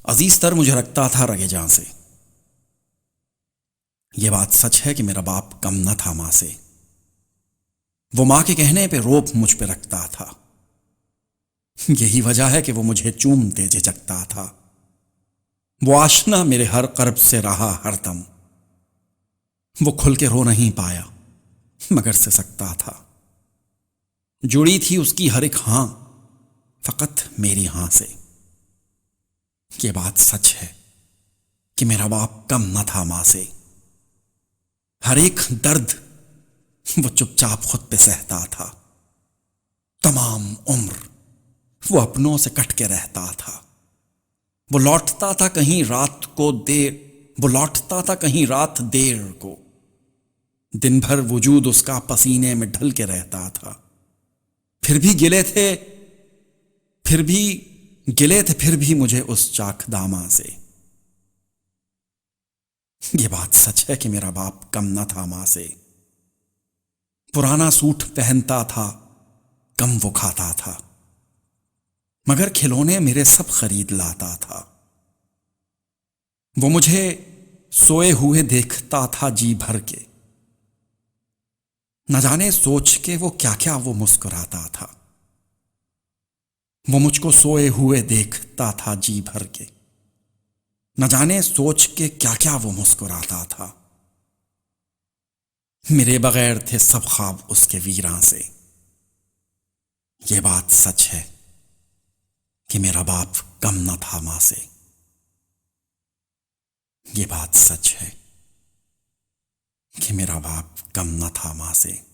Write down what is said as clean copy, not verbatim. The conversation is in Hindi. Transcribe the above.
अजीज तर मुझे रखता था रगे जान से। ये बात सच है कि मेरा बाप कम न था मां से। वो मां के कहने पे रोब मुझ पे रखता था। यही वजह है कि वो मुझे चूमते झिझकता था। वो आशना मेरे हर कर्ब से रहा हरदम। वो खुल के रो नहीं पाया मगर से सकता था। जुड़ी थी उसकी हर एक हां फकत मेरी हां से। ये बात सच है कि मेरा बाप कम न था मां से। हर एक दर्द वो चुपचाप खुद पे सहता था। तमाम उम्र वो अपनों से कट के रहता था। वो लौटता था कहीं रात को देर वो लौटता था कहीं रात देर को। दिन भर वजूद उसका पसीने में ढल के रहता था। फिर भी गिले थे फिर भी फिर भी मुझे उस चाकदामा से। ये बात सच है कि मेरा बाप कम न था मां से। पुराना सूट पहनता था, कम वो खाता था, मगर खिलौने मेरे सब खरीद लाता था। वो मुझे सोए हुए देखता था जी भर के। न जाने सोच के वो क्या क्या वो मुस्कुराता था। वो मुझको सोए हुए देखता था जी भर के। न जाने सोच के क्या क्या वो मुस्कुराता था। मेरे बगैर थे सब ख्वाब उसके वीरां से। ये बात सच है कि मेरा बाप कम न था मां से। ये बात सच है कि मेरा बाप कम न था मां से।